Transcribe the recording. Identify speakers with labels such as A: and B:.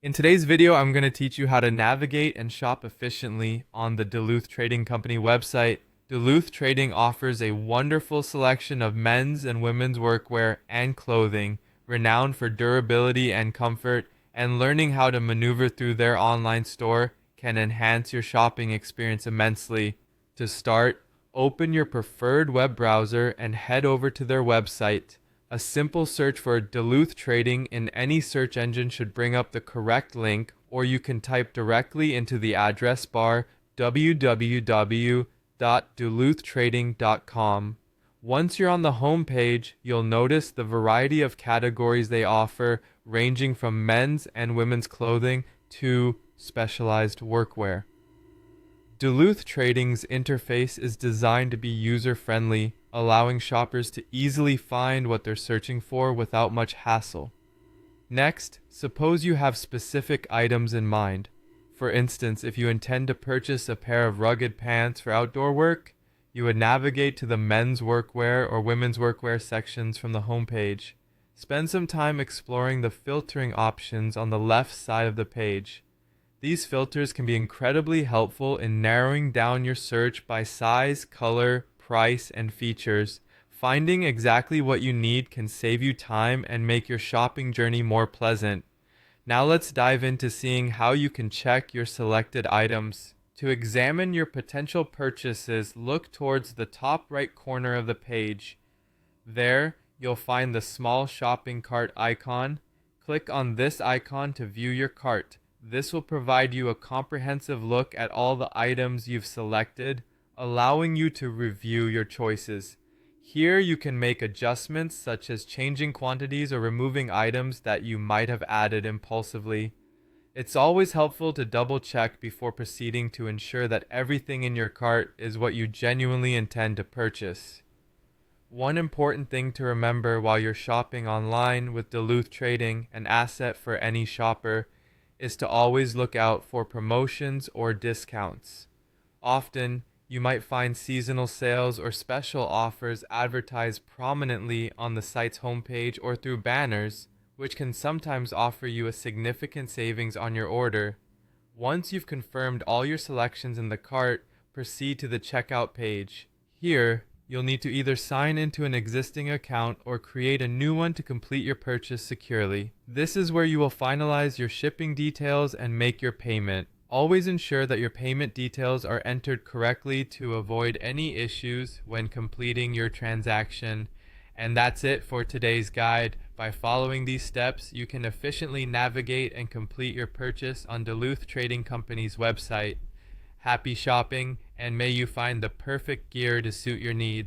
A: In today's video, I'm going to teach you how to navigate and shop efficiently on the Duluth Trading Company website. Duluth Trading offers a wonderful selection of men's and women's workwear and clothing, renowned for durability and comfort, and learning how to maneuver through their online store can enhance your shopping experience immensely. To start, open your preferred web browser and head over to their website. A simple search for Duluth Trading in any search engine should bring up the correct link, or you can type directly into the address bar www.duluthtrading.com. Once you're on the home page, you'll notice the variety of categories they offer, ranging from men's and women's clothing to specialized workwear. Duluth Trading's interface is designed to be user-friendly, allowing shoppers to easily find what they're searching for without much hassle. Next, suppose you have specific items in mind. For instance, if you intend to purchase a pair of rugged pants for outdoor work, you would navigate to the men's workwear or women's workwear sections from the homepage. Spend some time exploring the filtering options on the left side of the page. These filters can be incredibly helpful in narrowing down your search by size, color, price, and features. Finding exactly what you need can save you time and make your shopping journey more pleasant. Now let's dive into seeing how you can check your selected items. To examine your potential purchases, look towards the top right corner of the page. There, you'll find the small shopping cart icon. Click on this icon to view your cart. This will provide you a comprehensive look at all the items you've selected, allowing you to review your choices. Here you can make adjustments such as changing quantities or removing items that you might have added impulsively. It's always helpful to double check before proceeding to ensure that everything in your cart is what you genuinely intend to purchase. One important thing to remember while you're shopping online with Duluth Trading, an asset for any shopper, is to always look out for promotions or discounts. Often, you might find seasonal sales or special offers advertised prominently on the site's homepage or through banners, which can sometimes offer you a significant savings on your order. Once you've confirmed all your selections in the cart, proceed to the checkout page. Here, you'll need to either sign into an existing account or create a new one to complete your purchase securely. This is where you will finalize your shipping details and make your payment. Always ensure that your payment details are entered correctly to avoid any issues when completing your transaction. And that's it for today's guide. By following these steps, you can efficiently navigate and complete your purchase on Duluth Trading Company's website. Happy shopping, and may you find the perfect gear to suit your needs.